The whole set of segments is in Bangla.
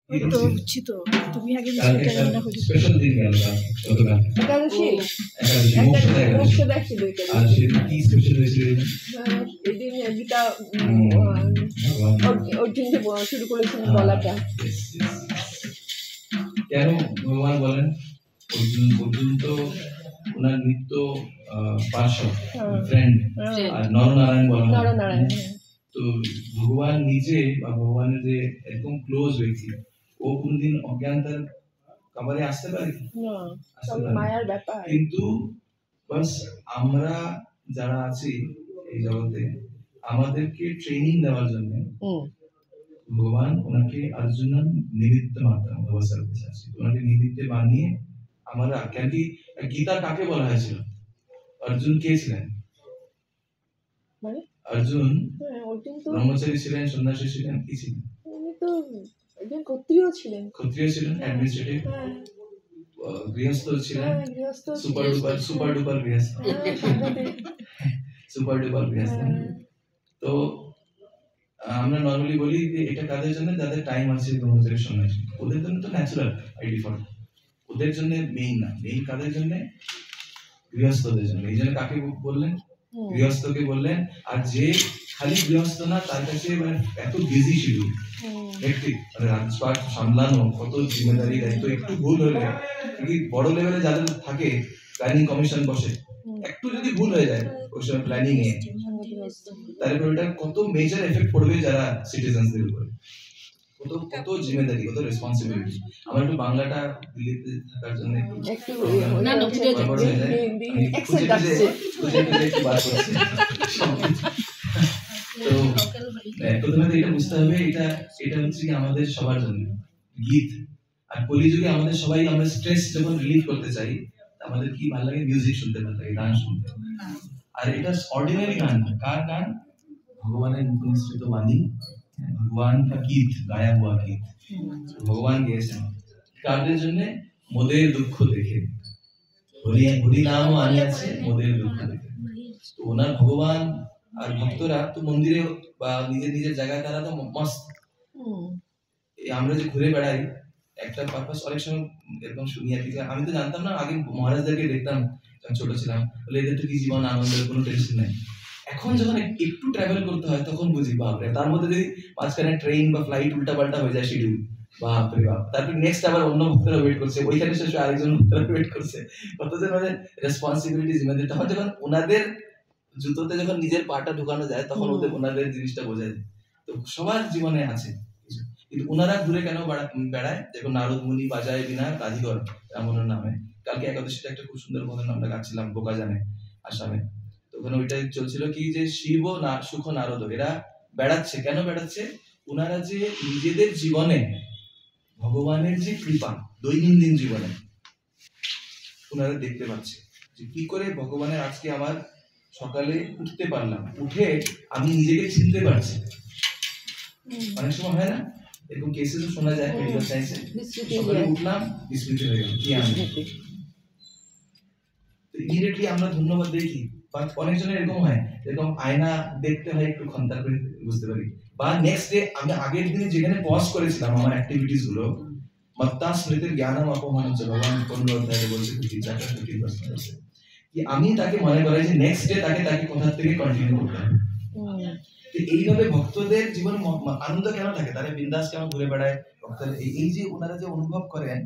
ওই তো বুঝছি তো, তুমি আগে রান্না করি। স্পেশাল দিন গেল গতকাল একাদশী একাদশী দেখছি আর সেদিন কি স্পেশাল হয়েছিল এদিন গীতা অর্জুন শুরু করেছিলেন বলাটা। কেন ভগবান বলেন অর্জুন তো ওনার নিত্য পার্শ্বদ ফ্রেন্ড আর নরনারায়ণ বলা নরনারায়ণ। তো ভগবান নিজে বা ভগবানের যে একদম ক্লোজ ব্যক্তি ও কোনদিন অজ্ঞানতার কাবারে আসতে পারে মায়ার ব্যাপার। কিন্তু বাস আমরা যারা আছি এই জগতে আমাদেরকে ট্রেনিং দেওয়ার জন্য ভগবান ওনাকে অর্জুন নিমিত্ত মাত্র অবসর দিয়েছে। ওনাকে নিমিত্তে বানিয়ে আমরা কেন কি গীতা কাকে বলা হয়েছিল? অর্জুন কে ছিলেন? অর্জুন ব্রহ্মচারী ছিলেন, সন্ন্যাসী ছিলেন, কি ছিলেন? উনি তো একজন ক্ষত্রিয় ছিলেন। ক্ষত্রিয় ছিলেন, অ্যাডমিনিস্ট্রেটিভ গৃহস্থ ছিলেন, সুপার ডুপার গৃহস্থ, সুপার ডুপার গৃহস্থ। তো আমরা নরমালি বলি যে এটা কাদের জন্য? যাদের টাইম আছে ব্রহ্মচারী সন্ন্যাসী, ওদের জন্য তো ন্যাচারাল বাই ডিফল্ট। ওদের জন্য মেইন না, মেইন কাদের জন্য? গৃহস্থদের জন্য। এই জন্য কাকে বললেন? গৃহস্থকে বললেন। আর যে খালি গৃহস্থ না, তার কাছে মানে এত বিজি শিডিউল, হেক্টিক, মানে রাজপাট সামলানো, কত জিম্মেদারি দায়িত্ব, একটু ভুল হলে বড় লেভেলে যাদের থাকে প্ল্যানিং কমিশন বসে, একটু যদি ভুল হয়ে যায় ওই সময় প্ল্যানিং এ, তাহলে ওটা কত মেজর এফেক্ট পড়বে যারা সিটিজেন্সদের উপরে, কত জিম্মেদারি, কত রেসপন্সিবিলিটি। আমার একটু বাংলাটা দিল্লিতে থাকার জন্য একটু তো প্রথমে এটা বুঝতে হবে, এটা হচ্ছে আমাদের সবার জন্য গীত। আর কলিযুগে আমাদের সবাই, আমরা স্ট্রেস যখন রিলিভ করতে চাই, আমাদের কি ভালো লাগে? মিউজিক শুনতে ভালো লাগে, গান শুনতে। আর এটা অর্ডিনারি গান, কার গান? ভগবানের মুখনিসৃত বাণী, ভগবান का गीत, गाया हुआ गीत ভগবান গেয়েছেন। কাদের জন্য? মোদের দুঃখ দেখে, হরি নাম আনিয়াছে মোদের দুঃখ দেখে। তো ওনার ভগবান আর ভক্তরা তো মন্দিরে বা নিজের নিজের জায়গায় তারা তো মস্ত। আমরা যে ঘুরে বেড়াই একটা পারপাস, অনেক সময় এরকম শুনি আর কি। আমি তো জানতাম না, আগে মহারাজদেরকে দেখতাম যখন ছোট ছিলাম, বলে এদের তো কি জীবন আনন্দের কোনো টেনশন নাই। এখন যখন একটু ট্রাভেল করতে হয় তখন বুঝি বাপরে, তার মধ্যে যদি মাঝখানে ট্রেন বা ফ্লাইট উল্টাপাল্টা হয়ে যায় শিডিউল, বাপরে বাপ। তারপর নেক্সট আবার অন্য ভক্তরা ওয়েট করছে, ওইখানে শেষে আরেকজন ভক্তরা ওয়েট করছে, কতজন মানে রেসপন্সিবিলিটি, জিম্মেদারি। তখন যখন ওনাদের জুতোতে যখন নিজের পাটা ঢুকানো যায়, তখন ওনাদের জিনিসটা বোঝা যায়। তো সবার জীবনে আছে কিছু, কিন্তু ওনারা ঘুরে কেন বেড়ায়? দেখো নারদ মুনি বাজায় বিনা রাধিকর এমনের নামে। কালকে একাদশীটা একটা খুব সুন্দর মতন আমরা গাচ্ছিলাম বোকা জানে আসামে। ওখানে ওইটাই চলছিল কি যে শিব না সুখ নারদ এরা বেড়াচ্ছে। কেন বেড়াচ্ছে? ওনারা যে নিজেদের জীবনে ভগবানের যে কৃপা দৈনন্দিন জীবনে ওনারা দেখতে পাচ্ছে যে কি করে ভগবানের, আজকে আমার সকালে উঠতে পারলাম, উঠে আমি নিজেকে চিনতে পারছি। অনেক সময় হয় না এরকম কেসেসও শোনা যায় মেডিকেল সায়েন্সে, সকালে উঠলাম বিস্মৃতি হয়ে গেল, কি আমি ইমিডিয়েটলি আমরা ধন্যবাদ দেখি। অনেকজনের এরকম হয়, এরকম আয়না দেখতে হয় একটু ক্ষন্তা করে বুঝতে পারি। বা নেক্সট ডে আমি আগের দিনে যেখানে পজ করেছিলাম আমার অ্যাক্টিভিটিস গুলো, মত্তা স্মৃতির জ্ঞানম অপমান হচ্ছে, ভগবান 15 অধ্যায়ে বলছে 50% কি আমি তাকে মনে করাই যে নেক্সট ডে তাকে কোথা থেকে কন্টিনিউ করতে হবে। এইভাবে ভক্তদের জীবনে আনন্দ কেন থাকে? তারা বিন্দাস কেন ঘুরে বেড়ায়? ভক্তদের এই যে ওনারা যে অনুভব করেন,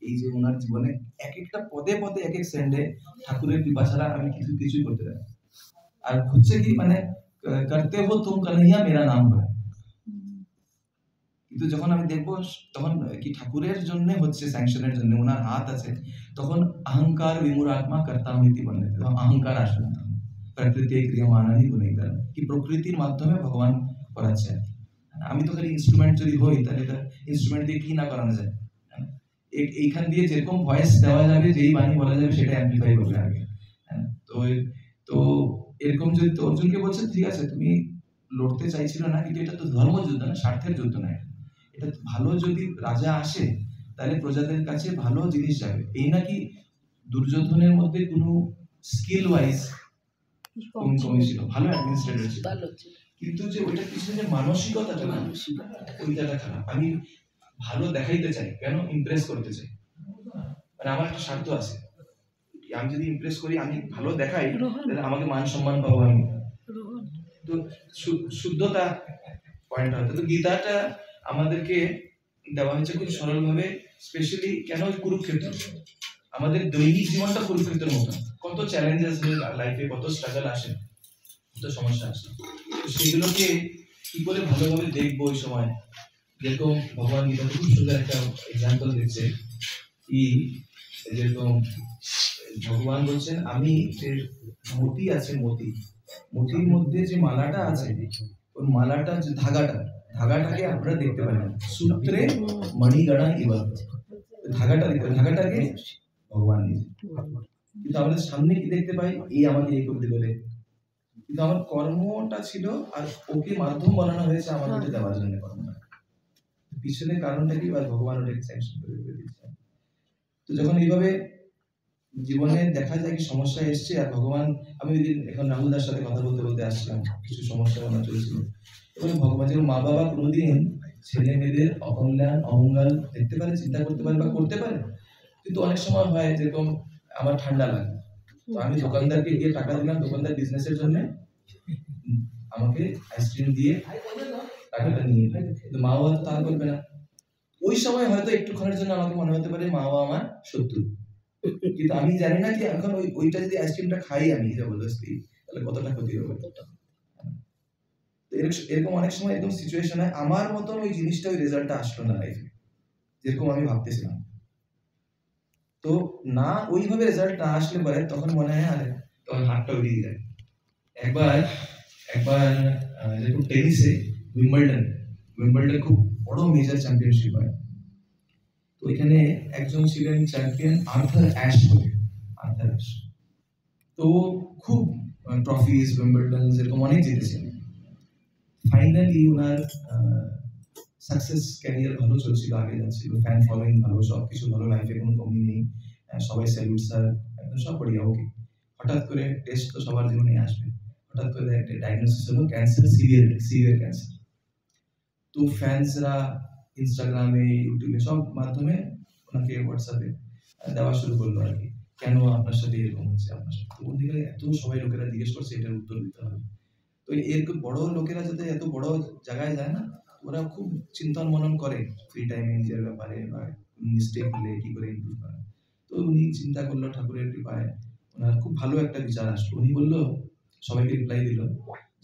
এই যে ওনার জীবনে এক একটা পদে পদে এক এক সেন্ডে ঠাকুরের কৃপা ছাড়া আমি কিছুই করতে পারি। আর হচ্ছে কি মানে করতে হো তুম কানহাইয়া মেরা নাম করে। কিন্তু যখন আমি দেখবো তখন কি ঠাকুরের জন্য হচ্ছে, স্যাংশনের জন্য ওনার হাত আছে, তখন অহংকার বিমূঢ়াত্মা কর্তা হইতে বলে, তখন অহংকার আসবে না। প্রকৃতি ক্রিয়ামানানি গুণাইকার, কি প্রকৃতির মাধ্যমে ভগবান করাচ্ছে। আমি তো খালি ইনস্ট্রুমেন্ট যদি হই, তাহলে ইনস্ট্রুমেন্ট দিয়ে কি না করানো যায়। এইখান দিয়ে যেরকম ভয়েস দেওয়া যাবে, যেই বাণী বলা যাবে, সেটা অ্যাম্পলিফাই করবে আগে। তো এরকম যদি অর্জুনকে বলছে ঠিক আছে তুমি লড়তে চাইছিল না, কিন্তু এটা তো ধর্মযুদ্ধ না, স্বার্থের যুদ্ধ না। এটা ভালো, যদি রাজা আসে তাহলে প্রজাদের কাছে ভালো জিনিস যাবে। এই নাকি দুর্যোধনের মধ্যে কোনো স্কিল ওয়াইজ কমি ছিল, ভালো অ্যাডমিনিস্ট্রেটর ছিল, কিন্তু যে ওইটা পিছনে যে মানসিকতাটা না, ওইটা খারাপ। আমি ভালো দেখাইতে চাই, কেন ইমপ্রেস করতে চাই, মানে আমার একটা স্বার্থ আছে, আমি যদি ইমপ্রেস করি, আমি ভালো দেখাই, তাহলে আমাকে মান সম্মান পাবো আমি। তো শুদ্ধতা পয়েন্টটা হতো। তো গীতাটা আমাদেরকে দেওয়া হয়েছে খুব সরল ভাবে, স্পেশালি কেন কুরুক্ষেত্র, আমাদের দৈনিক জীবনটা কুরুক্ষেত্রের মতো, কত চ্যালেঞ্জেস লাইফে, কত স্ট্রাগল আসে, কত সমস্যা আসে, তো সেগুলোকে কি করে ভালোভাবে দেখবো ওই সময়। যেরকম ভগবান গীতা খুব সুন্দর একটা এক্সাম্পল দিচ্ছে, কি যেরকম ভগবান বলছেন, আমি যে মতি আছে, মতির মধ্যে যে মালাটা আছে, ওই মালাটা যে ধাগাটাকে আমরা দেখতে পাই না, সূত্রে মণিগণা ইবা, ধাগাটা দেখতে, ধাগাটাকে ভগবান নিজে, কিন্তু আমাদের সামনে কি দেখতে পাই, এই আমাকে এই করতে পারে, কিন্তু আমার কর্মটা ছিল আর ওকে মাধ্যম বানানো হয়েছে আমাদের দেওয়ার জন্য কর্মটা, পিছনে কারণটা কি, আর ভগবান ওটাকে স্যাংশন করে দিচ্ছেন। তো যখন এইভাবে জীবনে দেখা যায় কি সমস্যা এসছে, আর ভগবান, আমি ওই দিন এখন রাহুল দার সাথে কথা বলতে বলতে আসছিলাম, কিছু সমস্যা আমার চলছিল, এবং ভগবান যেমন মা বাবা কোনোদিন ছেলে মেয়েদের অকল্যাণ অমঙ্গল দেখতে পারে, চিন্তা করতে পারে বা করতে পারে, কিন্তু অনেক সময় হয় যেরকম আমার ঠান্ডা লাগে, তো আমি দোকানদারকে গিয়ে টাকা দিলাম, দোকানদার বিজনেসের জন্য আমাকে আইসক্রিম দিয়ে টাকাটা নিয়ে, কিন্তু মা বাবা তা করবে না। ওই সময় হয়তো একটুক্ষণের জন্য আমাকে মনে হতে পারে মা বাবা আমার শত্রু, কিন্তু আমি জানি না কি এখন ওইটা যদি আইসক্রিমটা খাই আমি জবরদস্তি, তাহলে কতটা ক্ষতি হবে। এরকম অনেক সময় এরকম সিচুয়েশন হয়, আমার মতন ওই জিনিসটা, ওই রেজাল্টটা আসলো না লাইফে যেরকম আমি ভাবতেছিলাম, তো না ওইভাবে রেজাল্ট না আসলে পরে তখন মনে হয় আরে তখন হাতটা উড়িয়ে যায়। একবার যেরকম টেনিসে উইম্বলডন খুব বড় মেজর চ্যাম্পিয়নশিপ হয়, তো এখানে একজন ছিলেন চ্যাম্পিয়ন আর্থার অ্যাশ বলে, তো খুব ট্রফিজ উইম্বলডন এরকম অনেক জিতেছেন। ফাইনালি ওনার সাকসেস ক্যারিয়ার ভালো চলছিল, আগে যাচ্ছিল, ফ্যান ফলোইং ভালো, সবকিছু ভালো, লাইফে কোনো কমি নেই, সবাই স্যালুট স্যার, একদম সব বড়িয়া ওকে। হঠাৎ করে টেস্ট তো সবার জীবনে আসবে, হঠাৎ করে একটা ডায়াগনোসিস হলো ক্যান্সার, সিভিয়ার ক্যান্সার। তো ফ্যান্সরা ইনস্টাগ্রামে, ইউটিউবে সব মাধ্যমে ওনাকে হোয়াটসঅ্যাপে দেওয়া শুরু করলো আর কি, কেন আপনার সাথে এরকম হচ্ছে, আপনার সাথে। তো ওদিকে এত সবাই লোকেরা জিজ্ঞেস করছে, এটার উত্তর দিতে হবে। তো এরকম বড় লোকেরা যাতে এত বড় জায়গায় যায় না, ওরা খুব চিন্তন মনন করে ফ্রি টাইমে নিজের ব্যাপারে, বা মিস্টেক হলে কি করে ইমপ্রুভ করা। তো উনি চিন্তা করলো, ঠাকুরের কৃপায় ওনার খুব ভালো একটা বিচার আসলো। উনি বললো, সবাইকে রিপ্লাই দিল,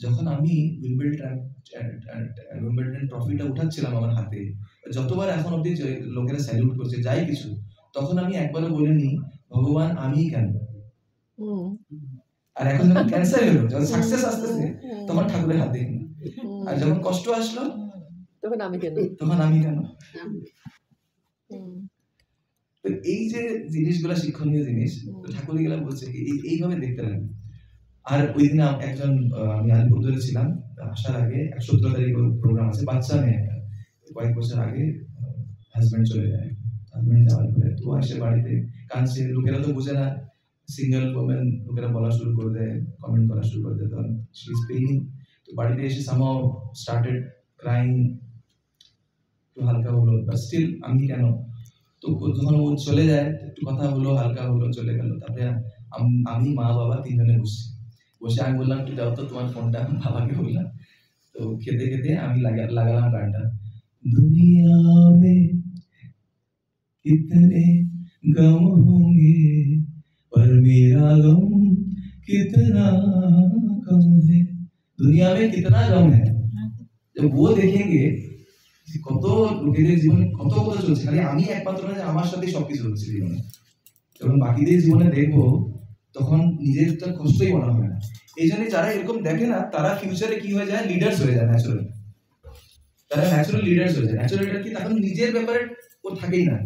যখন আমি উইম্বলডন ট্রফিটা উঠাচ্ছিলাম আমার হাতে, যতবার এখন অব্দি লোকেরা স্যালুট করছে যাই কিছু, তখন আমি একবারও বলিনি ভগবান আমি কেন। আর এখন যখন ক্যান্সার হলো, যখন সাকসেস আসতেছে, তখন ঠাকুরের হাত দেখি, আর যখন কষ্ট আসলো তখন আমি কেন। তো এই যে জিনিসগুলা শিক্ষণীয় জিনিস, ঠাকুর গেলা বলছে এইভাবে দেখতে লাগবে। আর ওই দিন একজন, আমি আলিপুরদুয়ারে ছিলাম, আসার আগে 17 তারিখ প্রোগ্রাম আছে, বাচ্চা মেয়ে, কয়েক বছর আগে হাজবেন্ড চলে যায়, হাজবেন্ড যাওয়ার পরে তো আসে বাড়িতে কাঁদছে, লোকেরা তো বুঝে না, সিঙ্গেল ওমেন, লোকেরা বলা শুরু করে দেয়, কমেন্ট করা শুরু করে দেয়, তখন শি ইজ পেইনিং। তো বাড়িতে এসে সামহাউ স্টার্টেড ক্রাইং, একটু হালকা হলো, বাট স্টিল আমি কেন। তো যখন ও চলে যায়, একটু কথা হলো, হালকা হলো, চলে গেল। তারপরে আমি মা বাবা তিনজনে বসে আমি বললাম, একটু দাও তো তোমার ফোনটা, বাবাকে বললাম। তো খেতে খেতে আমি লাগালাম গানটা, দুনিয়া মে कितने गम होंगे पर मेरा गम कितना कम है, दुनिया में कितना गम है। जब वो देखेंगे কত লোকেদের জীবনে কত কথা চলছে, খালি আমি একমাত্র না যে আমার সাথে সবকিছু হচ্ছে জীবনে, যখন বাকিদের জীবনে দেখবো তখন নিজের কষ্টই মনে হয় না। এই জন্য যারা এরকম দেখে না, তারা ফিউচারে কি হয়ে যায়, লিডার্স হয়ে যায়, ন্যাচুরাল, তারা ন্যাচুরাল লিডার্স হয়ে যায়। ন্যাচুরাল লিডার কি, তখন নিজের ব্যাপারে ও থাকেই না,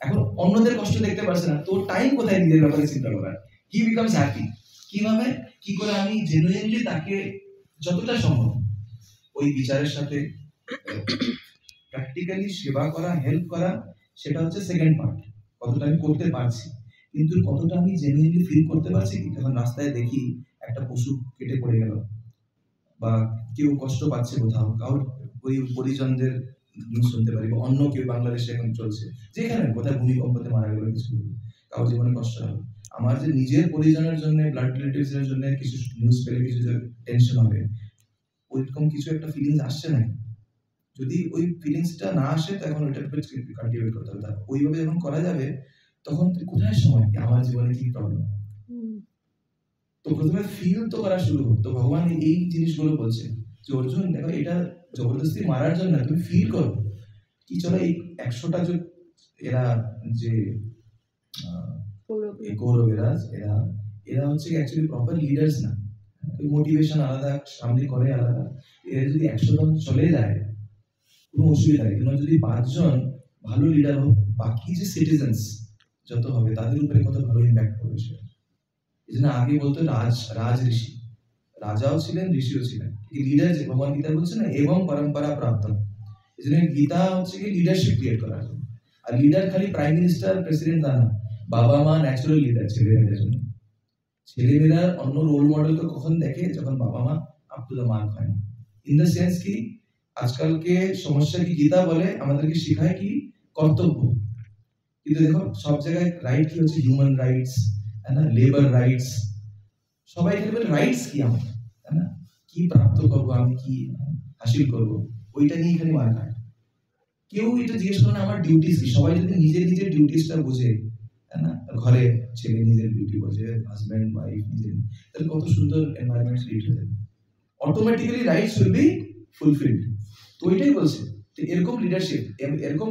এখন অন্যদের কষ্ট দেখতে পারছে না, তো টাইম কোথায় নিজের ব্যাপারে চিন্তা করার। হি বিকামস হ্যাপি, কিভাবে, কি করে আমি জেনুইনলি তাকে যতটা সম্ভব ওই বিচারের সাথে প্র্যাকটিক্যালি সেবা করা, হেল্প করা, সেটা হচ্ছে সেকেন্ড পার্ট, কতটা আমি করতে পারছি। কিন্তু কতটা আমি জেনুইনলি ফিল করতে পারছি, যখন রাস্তায় দেখি একটা পশু কেটে পড়ে গেল, বা কেউ কষ্ট পাচ্ছে কোথাও, কারোর ওই পরিজনদের নিউজ শুনতে পারি, বা অন্য কেউ বাংলাদেশে এখন চলছে, যেখানে কোথায় ভূমিকম্পতে মারা গেল কিছু, কারো জীবনে কষ্ট হবে, আমার যে নিজের পরিজনের জন্য, ব্লাড রিলেটিভস এর জন্য কিছু নিউজ পেলে কিছু যে টেনশন হবে, ওইরকম কিছু একটা ফিলিংস আসছে না। যদি ওই ফিলিংসটা না আসে তখন ওইটার উপর কাল্টিভেট করতে হবে। ওইভাবে যখন করা যাবে তখন কোথায় সময় আমার জীবনে কি প্রবলেম, তো প্রথমে ফিল তো করা শুরু হোক। তো ভগবান এই জিনিসগুলো বলছে যে অর্জুন দেখো, এটা জবরদস্তি মারার জন্য তুমি ফিল করো কি চলো এই 100টা যে এরা যে কৌরবেরা, এরা এরা হচ্ছে অ্যাকচুয়ালি প্রপার লিডার্স না, মোটিভেশন আলাদা, সামনে করে আলাদা। এরা যদি 100 জন চলে যায় কোনো অসুবিধা নেই, তোমার যদি 5 জন ভালো লিডার হোক, বাকি যে সিটিজেন্স যত হবে তাদের উপরে কত ভালো ইম্প্যাক্ট করবে সেটা। এই জন্য আগে বলতো রাজ ঋষি, রাজাও ছিলেন, ঋষিও ছিলেন। লিডার যে ভগবান গীতা বলছে না, এবং পরম্পরা প্রাপ্ত। এই জন্য গীতা হচ্ছে কি লিডারশিপ ক্রিয়েট করার জন্য। আর লিডার খালি প্রাইম মিনিস্টার, প্রেসিডেন্ট তা না, বাবা মা ন্যাচারাল লিডার ছেলে মেয়েদের জন্য। ছেলেমেয়েরা অন্য রোল মডেলকে কখন দেখে, যখন বাবা মা আপ টু দ্য মার্ক হয় না। ইন দ্য সেন্স কি আজকালকে সমস্যা কি, গীতা বলে আমাদেরকে শেখায় কি কর্তব্য, কিন্তু দেখো সব জায়গায় রাইট কি হচ্ছে, হিউম্যান রাইটস, है ना, লেবার রাইটস, সবাই বলে রাইটস কি আমার, है ना, কি প্রাপ্ত করবো আমি, কি হাসিল করবো, ওইটা নিয়ে এখানে মার খায়। কেউ এটা জিজ্ঞেস করে না আমার ডিউটিস কি। সবাই যদি নিজের নিজের ডিউটিসটা বোঝে, है ना, ঘরে ছেলে নিজের ডিউটি বোঝে, হাজব্যান্ড ওয়াইফ নিজের, তাহলে কত সুন্দর এনवायरमेंट ক্রিয়েট হয়ে যাবে, automatically rights will be fulfilled. তো ওইটাই বলছে যে এরকম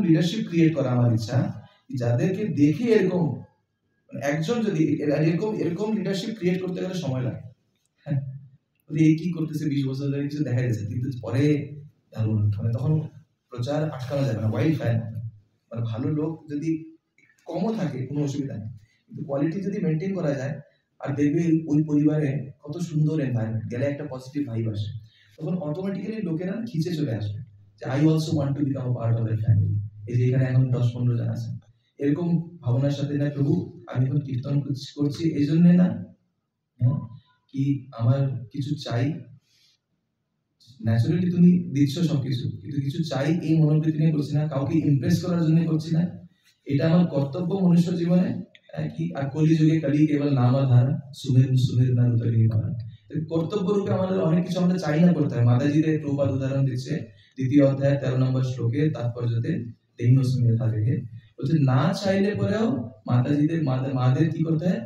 লিডারশিপ ক্রিয়েট করা আমার ইচ্ছা, যাদেরকে দেখে এরকম একজন যদি এরকম লিডারশিপ ক্রিয়েট করতে গেলে সময় লাগে। হ্যাঁ, এই কি করতেছে 20 বছর ধরে কিছু দেখা যাচ্ছে, কিন্তু পরে দারুণ, মানে তখন প্রচার আটকানো যাবে না, ওয়াইল্ড ফায়ার। মানে ভালো লোক যদি কমও থাকে কোনো অসুবিধা নেই, কিন্তু কোয়ালিটি যদি মেনটেন করা যায়, আর দেখবে ওই পরিবারে কত সুন্দর এনভায়রনমেন্ট, গেলে একটা পজিটিভ ভাইব আসে, তখন অটোমেটিক্যালি লোকেরা খিচে চলে আসবে যে I also want to become a part of that family. এই যে এখানে এখন 10-15 জন আছে, এরকম ভাবনার সাথে না, প্রভু আমি এখন কীর্তন করছি এই জন্যে না কি আমার কিছু চাই, ন্যাচারালি তুমি দিচ্ছ সবকিছু, কিন্তু কিছু চাই এই মনোবৃত্তি নিয়ে করছি না, কাউকে ইমপ্রেস করার জন্য করছি না, এটা আমার কর্তব্য মনুষ্য জীবনে কি। আর কলিযুগে কালি কেবল নামাধারা, সুমের না উতরি পারা, কর্তব্য রূপে আমাদের অনেক কিছু আমরা চাই না করতে হয়। মাতাজিদের প্রপাত উদাহরণ দিচ্ছে 2য় অধ্যায় 13 নম্বর শ্লোকে তাৎপর্যতে, 3 থেকে বলছে না চাইলে পরেও মাদের কি করতে হয়,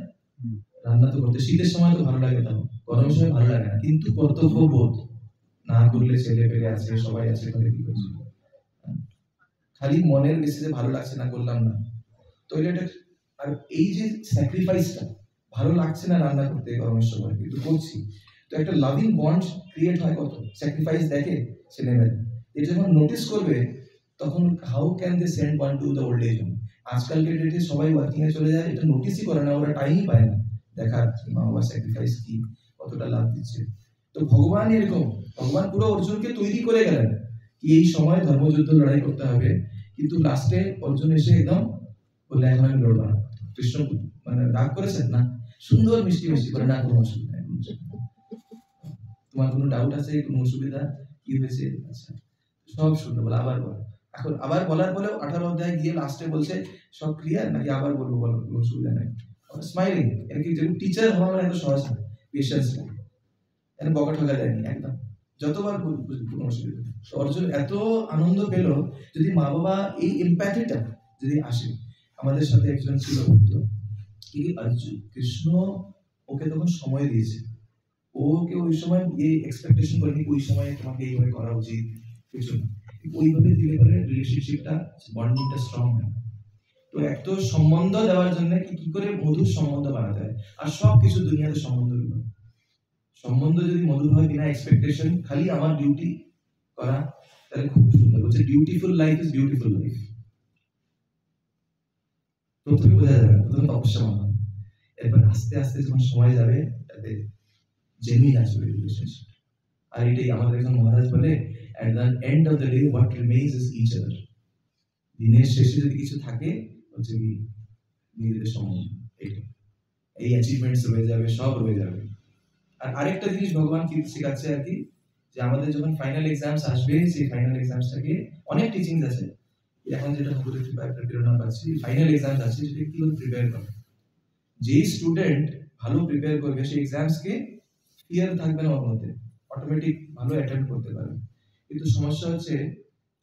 রান্না তো করতে। শীতের সময় তো ভালো লাগে, তাও গরমের সময় ভালো লাগে না, কিন্তু কর্তব্য বোধ না করলে ছেলে পেলে আছে, সবাই আছে, করে কি করছি, খালি মনের বেসিসে ভালো লাগছে না, করলাম না, তো এটা। আর এই যে স্যাক্রিফাইসটা, ভালো লাগছে না রান্না করতে গরমের সময়, কিন্তু করছি, তো একটা লাভিং বন্ড ক্রিয়েট হয়। কত স্যাক্রিফাইস দেখে ছেলেমেয়েরা, এটা যখন নোটিস করবে তখন how can they send one to the old age home. আজকালকে ডেটে সবাই ওয়ার্কিং এ চলে যায়, এটা নোটিসই করে না, ওরা টাইমই পায় না দেখার মা বাবার স্যাক্রিফাইস কি, কতটা লাভ দিচ্ছে। তো ভগবান এরকম, ভগবান পুরো অর্জুনকে তৈরি করে গেলেন কি এই সময় ধর্মযুদ্ধ লড়াই করতে হবে, কিন্তু লাস্টে অর্জুন এসে একদম বললে এখন আমি লড়বো না। কৃষ্ণ মানে রাগ করেছেন না, সুন্দর মিষ্টি মিষ্টি করে, না কোনো অসুবিধা নেই, তোমার কোনো ডাউট আছে, কোনো অসুবিধা কি হয়েছে, আচ্ছা সব শুনতে বলে, আবার বল। এখন আবার বলার পরেও 18 অধ্যায় গিয়ে লাস্টে বলছে সব ক্লিয়ার নাকি আবার বলবো, বলো কোনো অসুবিধা নেই, স্মাইলিং। এরকি যেমন টিচার হওয়া মানে এত সহজ না, পেশেন্স লাগে, এর বকা ঠকা দেয়নি একদম, যতবার কোনো অসুবিধা নেই। তো অর্জুন এত আনন্দ পেল, যদি মা বাবা এই এমপ্যাথিটা যদি আসে। আমাদের সাথে একজন ছিল ভক্ত, কি অর্জুন কৃষ্ণ ওকে তখন সময় দিয়েছে, ওকে ওই সময় এই এক্সপেকটেশন করেনি ওই সময় তোমাকে এইভাবে করা উচিত, কিছু না, ওইভাবে দিলে পরে রিলেশনশিপটা, বন্ডিংটা স্ট্রং হয়। তো একটা সম্বন্ধ দেওয়ার জন্য কি করে মধুর সম্বন্ধ বানাতে হয়, আর সব কিছু দুনিয়াতে সম্বন্ধ যদি মধুর হয়, বিনা এক্সপেকটেশন, খালি আমার ডিউটি করা, তাহলে খুব সুন্দর। বলছে dutiful life is beautiful life. প্রথমে বোঝা যাবে, প্রথমে তপস্যা মানা, এরপর আস্তে আস্তে যখন সময় যাবে তাতে জেনুইন আসবে রিলেশনশিপ। আর এটাই আমাদের একজন মহারাজ বলে, at the end of the day what remains is each other। দিনের শেষে যদি কিছু থাকে হচ্ছে কি নিজেদের সম্বন্ধ, এই অ্যাচিভমেন্টস রয়ে যাবে, সব রয়ে যাবে। আর আরেকটা জিনিস ভগবান কি শেখাচ্ছে আর কি, যে আমাদের যখন ফাইনাল এক্সামস আসবে, সেই ফাইনাল এক্সামসটাকে অনেক টিচিংস আছে, এখন যেটা ঠাকুরের প্রেরণা পাচ্ছি, ফাইনাল এক্সামস আছে সেটা কি করে প্রিপেয়ার করবে। যেই স্টুডেন্ট ভালো প্রিপেয়ার করবে সেই এক্সামসকে ফিয়ার থাকবে না ওর মধ্যে, অটোমেটিক ভালো অ্যাটেম্প করতে পারবে। কিন্তু সমস্যা হচ্ছে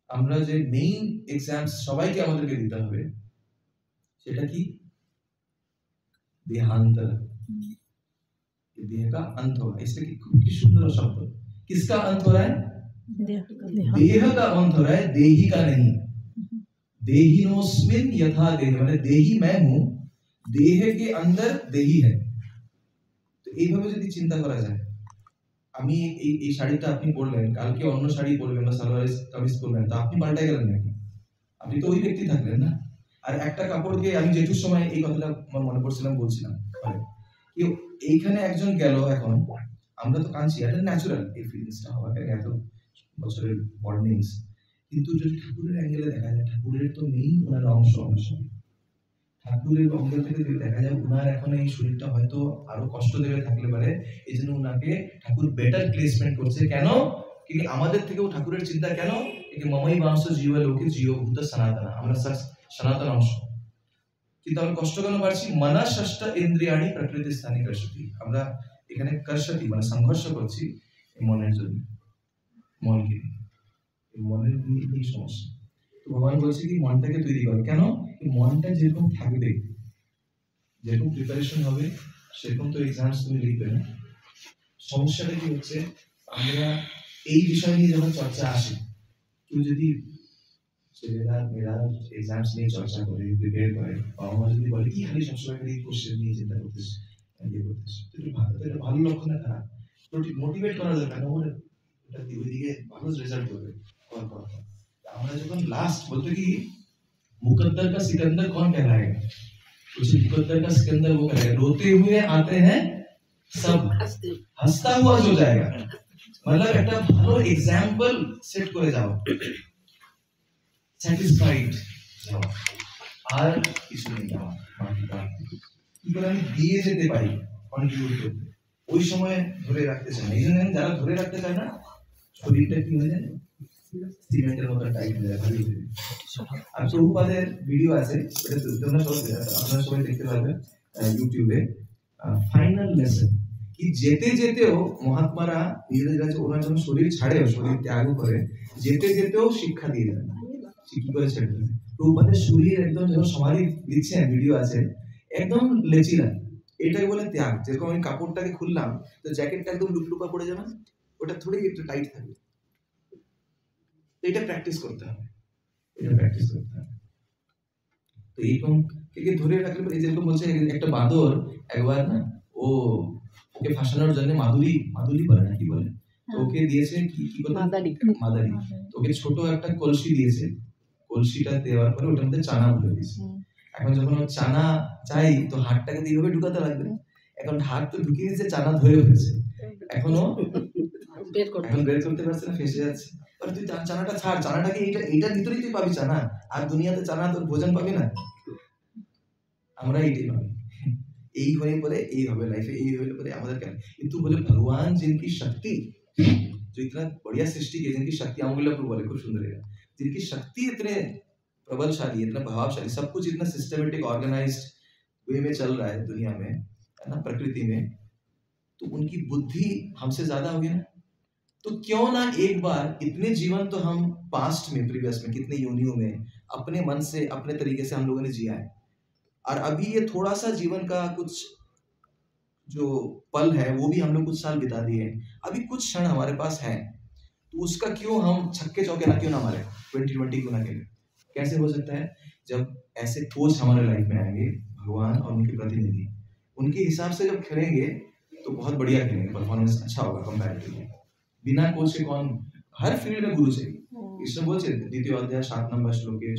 আমরা যে মেইন এক্সামস সবাইকে আমাদেরকে দিতে হবে, সেটা কি देहांतर, देह का अंत हो रहा है। इससे की सुंदर शब्द, किसका अंत हो रहा है? देह का अंत हो रहा है, देही का नहीं। देहिनोस्मिन यथा देह, माने देही मैं हूं, देह के अंदर देही है। तो এইভাবে যদি চিন্তা করা যায়, আমি এই শাড়িটা আপনি পরলেন, কালকে অন্য শাড়ি পরবেন বা সালোয়ার কামিজ পরবেন, তো আপনি পাল্টে গেলেন নাকি? আপনি তো ওই ব্যক্তি থাকলেন না। আর একটা কাপড়কে আমি যেটুর সময় এই কথাটা আমার মনে পড়ছিলাম বলছিলাম, কি এইখানে একজন গেল, এখন আমরা তো কাঁদছি, এটা ন্যাচুরাল এই ফিলিংসটা হওয়া, এত বছরের বন্ডিংস। কিন্তু যদি ঠাকুরের অ্যাঙ্গেলে দেখা যায়, ঠাকুরের তো মেইন ওনার অংশ, ঠাকুরের অঙ্গ থেকে যদি দেখা যায় ওনার এখন এই শরীরটা হয়তো আরো কষ্ট দেবে থাকলে পারে, এই জন্য ওনাকে ঠাকুর বেটার প্লেসমেন্ট করছে। কেন? কিন্তু আমাদের থেকেও ঠাকুরের চিন্তা কেন, মমই বাংশ জীব লোকে জীবভূত সনাতন, আমরা সনাতন অংশ। কিন্তু আমরা কষ্ট কেন পাচ্ছি? মনা ষষ্ঠ ইন্দ্রিয়াণি প্রকৃতি স্থানে কর্ষতি, আমরা এখানে কর্ষতি মানে সংঘর্ষ করছি মনের জন্য, মনকে, মনের এই সমস্যা। তো ভগবান বলছে কি মনটাকে তৈরি করো। কেন? মনটা যেরকম থাকবে, যেরকম প্রিপারেশন হবে, সেরকম তো এক্সামস তুমি লিখবে না। সমস্যাটা কি হচ্ছে, আমরা এই বিষয় নিয়ে যখন চর্চা আসে, কেউ যদি ছেলেরা মেয়েরা এক্সামস নিয়ে চর্চা করে, প্রিপেয়ার করে, বাবা মা যদি বলে কি খালি সবসময় খালি কোশ্চেন নিয়ে চিন্তা করতেছ, ইয়ে করতেছ, এটা ভালো লক্ষণ না খারাপ? মোটিভেট করা দরকার, ওটা ওইদিকে ভালো রেজাল্ট করবে। আমরা যখন লাস্ট বলতে কি मुकद्दर का सिकंदर कौन कहलाएगा? उसी मुकद्दर का सिकंदर वो कहेगा, रोते हुए आते हैं सब, हंसता हुआ जो जाएगा। मतलब একটা ভালো एग्जांपल সেট করে যাও, স্যাটিসফাইড যাও, আর কিছু নেই যাও। কি করে আমি দিয়ে যেতে পারি, কন্ট্রিবিউট করতে, ওই সময় ধরে রাখতে চাই না। এই জন্য যারা ধরে রাখতে চায় না, শরীরটা কি হয়ে যায়, সিমেন্টের মতো টাইট হয়ে যায়, ভারী হয়ে যায়। আর প্রভুপাদের ভিডিও আছে, এটা তোমরা আপনারা সবাই দেখতে পারবেন ইউটিউবে, ফাইনাল লেসন, কি যেতে যেতেও মহাত্মারা নিজেদের কাছে ওনার যখন শরীর ছাড়েও, শরীর ত্যাগ করে, যেতে যেতেও শিক্ষা দিয়ে দেন, কি করে ছেড়ে দেন। প্রভুপাদের শরীর একদম যখন সমাধি দিচ্ছেন, ভিডিও আছে, একদম লেচিলা, এটাকে বলে ত্যাগ। যেরকম আমি কাপড়টাকে খুললাম, তো জ্যাকেটটা একদম লুকলুকা পড়ে যাবে, ওটা থোড়ি একটু টাইট থাকবে। এটা প্র্যাকটিস করতে হবে, এটা প্র্যাকটিস করতে হবে। তো এইরকম কে ধরে রাখলে, এই যেরকম বলছে একটা বাঁদর একবার না, ও ওকে ফাঁসানোর জন্য মাদুলি বলে না কি বলে, ওকে দিয়েছে কি বলে মাদারি, ওকে ছোট একটা কলসি দিয়েছে, কলসিটা দেওয়ার পরে ওটার মধ্যে চানা ভরে দিয়েছে। এখন যখন ও চানা চাই, তো হাতটাকে এইভাবে ঢুকাতে লাগবে, এখন হাত তো ঢুকিয়ে দিয়েছে, চানা ধরে ফেলেছে, এখনো বের করতে পারছে না, ফেসে যাচ্ছে। তুই চানাটা ছাড়, চানাটাকে এইটার ভিতরেই তুই পাবি চানা, আর দুনিয়াতে চানা তোর ভোজন পাবি না। আমরা এইটাই পাবি, এই হয়ে পরে এই হবে লাইফে, এই হয়ে পরে আমাদের কেন। কিন্তু বলে ভগবান जिनकी शक्ति, जो इतना बढ़िया सृष्टि की, जिनकी शक्ति अमूल्यपुर बोले, खूब सुंदर है, जिनकी शक्ति इतने प्रबलशाली, इतना प्रभावशाली, सब कुछ इतना सिस्टमेटिक ऑर्गेनाइज्ड वे में चल रहा है दुनिया में, है ना, प्रकृति में, तो उनकी बुद्धि हमसे ज्यादा होगी ना। तो क्यों ना एक बार, इतने जीवन तो हम पास्ट में, प्रीवियस में, कितने योनियों में अपने मन से, अपने तरीके से हम लोगों ने जिया है, और अभी ये थोड़ा सा जीवन का कुछ जो पल है वो भी हम लोग कुछ साल बिता दिए हैं, अभी कुछ क्षण हमारे पास है, तो उसका क्यों हम छक्के चौके ना क्यों ना मारे, 2020 क्यों ना खेले। कैसे हो सकता है? जब ऐसे कोच हमारे लाइफ में आएंगे, भगवान और उनके प्रतिनिधि, उनके हिसाब से जब खेलेंगे तो बहुत बढ़िया खेलेंगे, परफॉर्मेंस अच्छा होगा कंपैरेटिवली। बिना कोच के कौन, हर फील्ड में गुरु चाहिए। कृष्ण बोलছে দ্বিতীয় অধ্যায় 7 নম্বর শ্লোকে,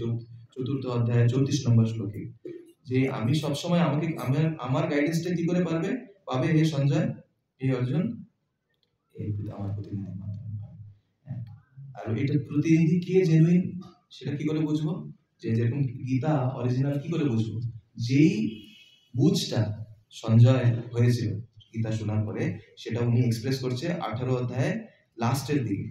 চতুর্থ অধ্যায় 34 নম্বর শ্লোকে, যে আমি সব সময় আমাকে আমার গাইডেন্সটা কি করে পাবে হে সঞ্জয়, হে অর্জুন, এই আমার প্রতিনিধি মাধ্যমে। আর এটা প্রতিনিধি কে জেনুইন, সেটা কি করে বুঝবো? যে যেরকম গীতা অরিজিনাল কি করে বুঝবো? যেই বুঝটা সঞ্জয় হয়েছিল গীতা শোনার পরে, সেটা উনি এক্সপ্রেস করছে 18 অধ্যায়ে লাস্টের দিকে,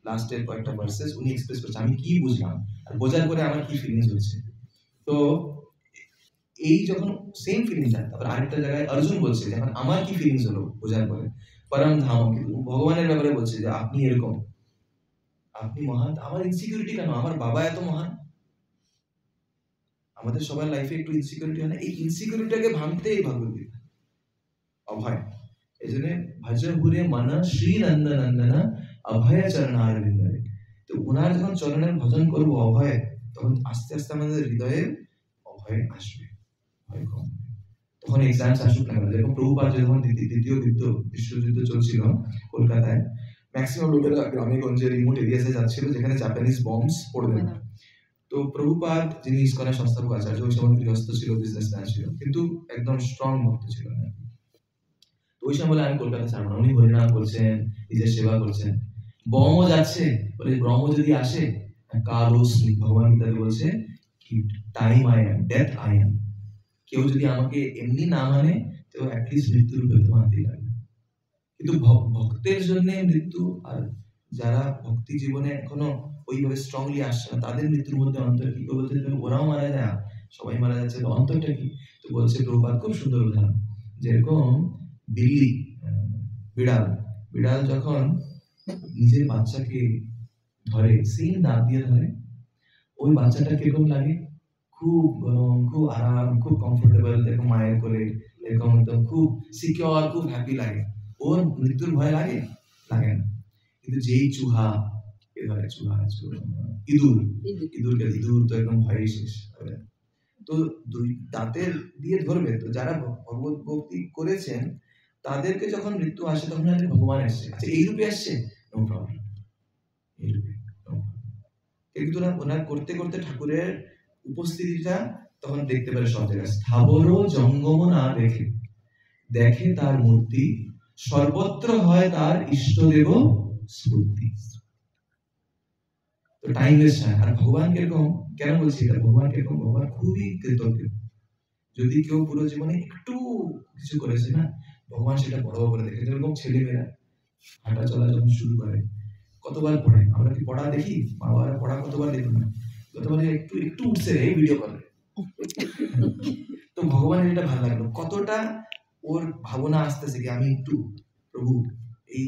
লাস্টের কয়েকটা ভার্সেস উনি এক্সপ্রেস করছে আমি কি বুঝলাম আর বোঝার পরে আমার কি ফিলিংস হচ্ছে। তো এই যখন সেম ফিলিংটা তারপর আরেকটা জায়গায় অর্জুন বলছে যখন আমার কি ফিলিংস হলো বোঝার পরে, পরম ধাম ভগবানের ব্যাপারে বলছে যে আপনি এরকম, আপনি মহান, আমার ইনসিকিউরিটি কেন, আমার বাবা এত মহান। আমাদের সবার লাইফে একটু ইনসিকিউরিটি হয় না, এই ইনসিকিউরিটিটাকে ভাঙতে এই ভগবদ্গীতা অভয়। এই জন্য ভজ হুরে মন শ্রী নন্দন নন্দন অভয় চরণার বিন্দরে। তো ওনার যখন চরণের ভজন করবো অভয়, তখন আস্তে আস্তে আমাদের হৃদয়ে অভয় আসবে, ভয় কম। তখন এক্সামস আসুক না, যেরকম প্রভুপাদ যখন দ্বিতীয় বিশ্বযুদ্ধ চলছিল কলকাতায়, ম্যাক্সিমাম লোকেরা গ্রামে গঞ্জে রিমোট এরিয়াসে যাচ্ছিল যেখানে জাপানিজ বম্বস পড়বে না। তো প্রভুপাদ যিনি ইসকনের সংস্থাপক আচার্য, ওই সময় গৃহস্থ ছিল, বিজনেসম্যান ছিল, কিন্তু একদম স্ট্রং ভক্ত ছিল না। তো ওই সময় বলে আমি কলকাতা ছাড়বো না, উনি হরিনাম করছেন, নিজের সেবা করছেন, বমও যাচ্ছে, বলে ব্রহ্ম যদি আসে কালো ভগবান গীতাতে বলছে কি time I am, death I am. কেউ যদি আমাকে এমনি না মানে তো অ্যাটলিস্ট মৃত্যুর রূপে তো মানতেই লাগবে। কিন্তু ভক্তের জন্য মৃত্যু, আর যারা ভক্তি জীবনে এখনো ওইভাবে স্ট্রংলি আসছে না তাদের মৃত্যুর মধ্যে অন্তর কি, বলতে ওরাও মারা যায়, সবাই মারা যাচ্ছে, তো অন্তরটা কি? তো বলছে প্রভুপাদ খুব সুন্দর উদাহরণ, যেরকম বিড়াল যখন নিজের বাচ্চাকে ধরে, সেম দাঁত দিয়ে ধরে, ওই বাচ্চাটা কিরকম লাগে, খুব গরম, খুব আরাম, খুব কমফোর্টেবল, এরকম মায়ের কোলে, এরকম একদম খুব সিকিউর, খুব হ্যাপি লাগে। ওর মৃত্যুর ভয় লাগে না। কিন্তু যেই চুহা ইঁদুর তো একদম ভয়ে শেষ। তো দুই দাঁতের দিয়ে ধরবে। তো যারা ভগবত ভক্তি করেছেন তাদেরকে যখন মৃত্যু আসে তখন ভগবান আসছে, আচ্ছা এই রূপে আসছে, নো প্রবলেম, এই রূপে কিন্তু ওনার করতে করতে ঠাকুরের উপস্থিতিটা তখন দেখতে পারে সব জায়গায়। স্থাবর জঙ্গম না দেখে তার মূর্তি, সর্বত্র হয় তার ইষ্টদেব স্ফূর্তি। তো টাইম ওয়েস্ট হয়। আর ভগবান কিরকম, কেন বলছি এটা, ভগবান কিরকম, ভগবান খুবই কৃতজ্ঞ। যদি কেউ পুরো জীবনে একটু কিছু করেছে না, ভগবান সেটা বড় করে দেখে। যেরকম ছেলেমেয়েরা হাঁটা চলা যখন শুরু করে কতবার পড়ে, আমরা কি পড়া দেখি, মা বাবারা পড়া কতবার দেখুন না, কতবার একটু উঠছে রে ভিডিও কলে। তো ভগবানের এটা ভালো লাগলো, কতটা ওর ভাবনা আসতেছে কি আমি একটু প্রভু এই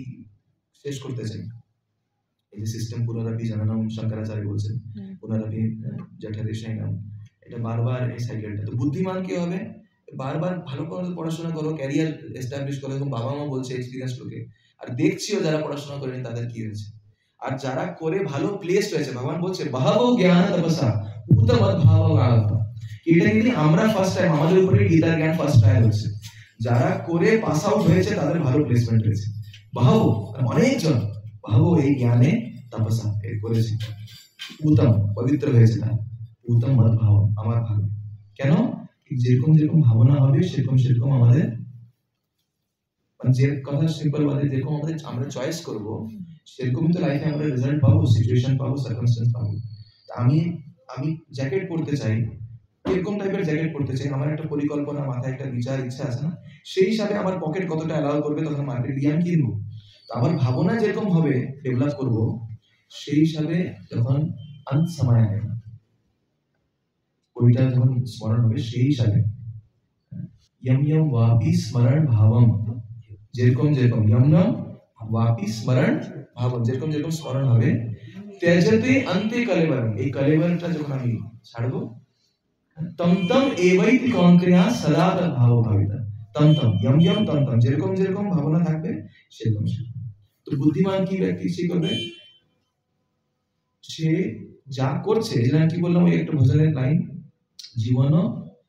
শেষ করতে চাই। এই যে সিস্টেম পুনরাবি জানানাম শঙ্করাচার্য বলছেন, পুনরাবি জঠরেশাইনাম, এটা বারবার এই সাইকেলটা। তো বুদ্ধিমান কি হবে, বারবার ভালো করে পড়াশোনা করো, ক্যারিয়ার এস্টাবলিশ করো, এবং বাবা মা বলছে এক্সপিরিয়েন্স লোকে, আর দেখছিও যারা পড়াশোনা করেনি তাদের কি হয়েছে, আর যারা করে ভালো প্লেস হয়েছে। ভগবান বলছে বাহাবো জ্ঞান তপসা উত্তম ভাব আগত। এটা কিন্তু আমরা ফার্স্ট টাইম, আমাদের উপরে গীতার জ্ঞান ফার্স্ট টাইম হচ্ছে, যারা করে পাস আউট হয়েছে তাদের ভালো প্লেসমেন্ট হয়েছে। বাহাবো অনেকজন বাহাবো এই জ্ঞানে তপসা করেছে, উত্তম পবিত্র হয়েছে, তার উত্তম মত ভাব আমার ভালো। কেন? যেরকম যেরকম ভাবনা হবে সেরকম আমাদের, মানে যে কথা সিম্পল বলে, যেরকম আমরা চয়েস করব সেরকমই তো লাইফে আমরা রেজাল্ট পাবো, সিচুয়েশন পাবো, সার্কামস্টেন্স পাবো। আমি জ্যাকেট পরতে চাই, এরকম টাইপের জ্যাকেট পরতে চাই, আমার একটা পরিকল্পনা মাথায়, একটা বিচার ইচ্ছা আছে না, সেই হিসাবে আমার পকেট কতটা অ্যালাউ করবে তখন মার্কেট গিয়ে আমি কিনবো। তো আমার ভাবনা যেরকম হবে ডেভেলপ করবো, সেই হিসাবে যখন অন্ত সময় আয় ওইটা যখন স্মরণ হবে সেই হিসাবে यम यम वापि स्मरण भावम, যেরকম যেরকম यम यम वापि स्मरण भावम, যেরকম যেরকম স্মরণ হবে, त्यजते अन्ते कलेवरम, এই কলেবরটা যখন আমি ছাড়বো, তম তম এবৈতি কংক্রিয়া সদা ভাব ভাবিতা, তম তম यम यम তম তম, যেরকম যেরকম ভাবনা থাকবে সেরকম সেরকম। তো বুদ্ধিমান কি ব্যক্তি সে করবে, সে যা করছে, যেটা কি বললাম ওই একটা ভজনের লাইন, জীবন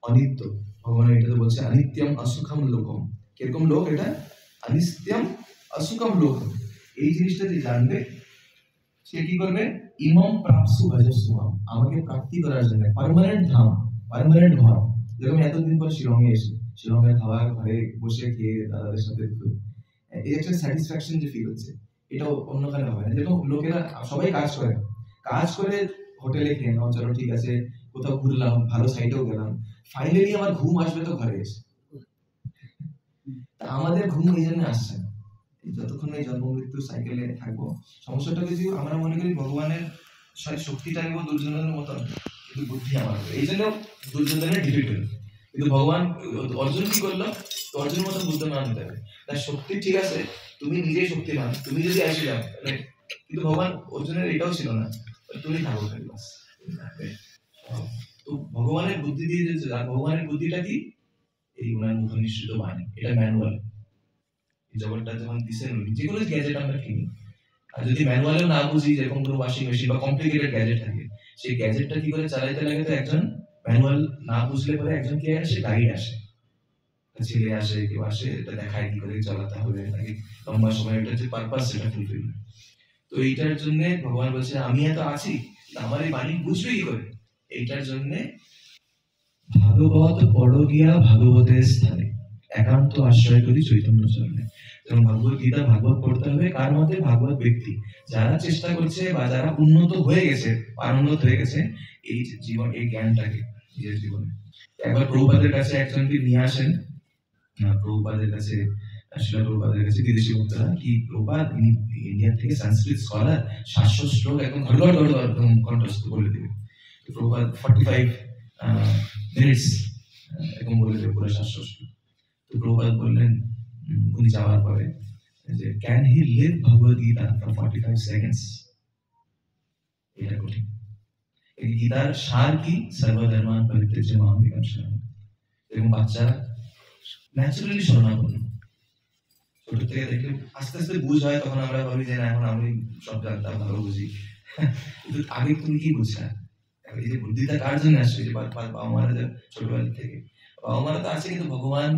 অনিত্য, ভগবান এটাতে বলছে অনিত্যম অসুখম লোকম। কিরকম লোক এটা, অনিত্যম অসুখম লোক। এই জিনিসটা যে জানবে সে কি করবে, ইমম প্রাপ্সু ভজস্বম, আমাকে প্রাপ্তি করার জন্য পার্মানেন্ট ধাম, পার্মানেন্ট ঘর। যেরকম এতদিন পর শিলংয়ে এসে শিলংয়ের হাওয়া ঘরে বসে খেয়ে দাদাদের সাথে এই একটা স্যাটিসফ্যাকশন যে ফিল হচ্ছে, এটা অন্যখানে হবে না। যেরকম লোকেরা সবাই কাজ করে হোটেলে খেয়ে নাও, চলো ঠিক আছে, কোথাও ঘুরলাম, ভালো সাইটেও গেলাম, ফাইনালি আমার ঘুম আসবে তো ঘরে এসে। তা আমাদের ঘুম এই জন্য আসছে না, যতক্ষণ এই জন্ম মৃত্যু সাইকেলে থাকবো, সমস্যাটা কিছু আমরা মনে করি ভগবানের শক্তিটা নিব দুর্যোধনের মতন, কিন্তু বুদ্ধি আমার, এই জন্য দুর্যোধনের ডিফিট হলো। কিন্তু ভগবান অর্জুন কি করলো, অর্জুনের মতো বুদ্ধ না হতে হবে, তার শক্তি ঠিক আছে, তুমি নিজেই শক্তিমান, তুমি যদি আসে যাও, কিন্তু ভগবান অর্জুনের এটাও ছিল না, তুমি থাকো খালি বাস। তো ভগবানের বুদ্ধি দিয়ে দিয়েছে, আর ভগবানের বুদ্ধিটা কি, এই ওনার মুখ নিঃসৃত বাণী, এটা ম্যানুয়াল। এই জগৎটা যখন দিচ্ছেন যে কোনো গ্যাজেট আমরা কিনি, আর যদি ম্যানুয়ালেও না বুঝি, যেরকম কোনো ওয়াশিং মেশিন বা কমপ্লিকেটেড গ্যাজেট থাকে, সেই গ্যাজেটটা কি করে চালাইতে লাগে, তো একজন ম্যানুয়াল না বুঝলে পরে একজন কে আসে, গাইড আসে, ছেলে আসে, কেউ আসে, এটা দেখায় কি করে চালাতে হবে, নাকি লম্বা সময়, এটা যে পারপাস সেটা ফুলফিল। তো এইটার জন্য ভগবান বলছে আমি এত আছি, আমার এই বাণী বুঝবে কি করে, এইটার জন্য ভাগবত পড়ো গিয়া ভাগবতের স্থানে, একান্ত আশ্রয় করি চৈতন্য চরণে। এবং ভগবত গীতা ভাগবত পড়তে হবে কার মধ্যে, ভাগবত ব্যক্তি যারা চেষ্টা করছে বা যারা উন্নত হয়ে গেছে, পারঙ্গত হয়ে গেছে এই জীবন, এই জ্ঞানটাকে নিজের জীবনে। একবার প্রভুপাদের কাছে একজনকে নিয়ে আসেন, প্রভুপাদের কাছে, আসলে প্রভুপাদের কাছে বিদেশি ভক্তরা, কি প্রভুপাদ ইন্ডিয়া থেকে সংস্কৃত স্কলার 700 শ্লোক একদম ঘড়ঘড় ঘড়ঘড় একদম কণ্ঠস্থ বলে দেবে। তো প্রভুপাদ 45 মিনিটস এরকম বলে দেবে পুরো 700 শ্লোক। তো প্রভুপাদ বললেন উনি যাওয়ার পরে যে can he live Bhagavad Gita for 45 seconds, এটা কঠিন। এই গীতার সার কি, সর্বধর্মান পরিত্যাজ্য মাম একং শরণম। এবং বাচ্চা ন্যাচারালি শরণাপন্ন, ছোট থেকে দেখে আস্তে আস্তে বুঝ হয়, তখন আমরা ভাবি যে না এখন আমি সব জানতাম, ভালো বুঝি, কিন্তু আগে তুমি কি বুঝলা, এই যে বুদ্ধিটা কার জন্য আসছে, যে বাবা মারা ছোটবেলা থেকে, বাবা মারা তো আছে, কিন্তু ভগবান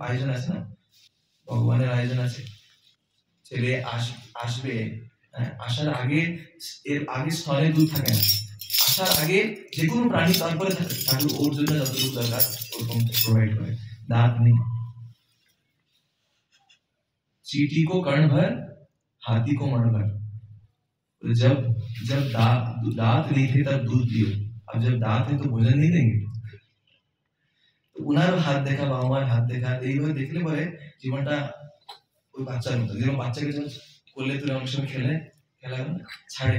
আয়োজন আছে না, ভগবানের আয়োজন আছে। ছেলে আসবে, আসার আগে, এর আগে স্তনে দুধ থাকে না, আসার আগে যে কোনো প্রাণী তারপরে ঠাকুর ওর জন্য যতটুকু দরকার ওরকম প্রোভাইড করে। দাঁত নেই, चींटी को कर्ण भर, हाथी को मण भर। जब दांत नहीं थे तब दूध दियो, अब जब दांत है तो भोजन नहीं देंगे। तो उनार हाथ देखा, बाबार हाथ देखा, এইভাবে দেখলে পরে জীবনটা ওই বাচ্চার মতো, যেরকম বাচ্চাকে যখন কোলে তুলে অনেক সময় খেলা ছাড়ে,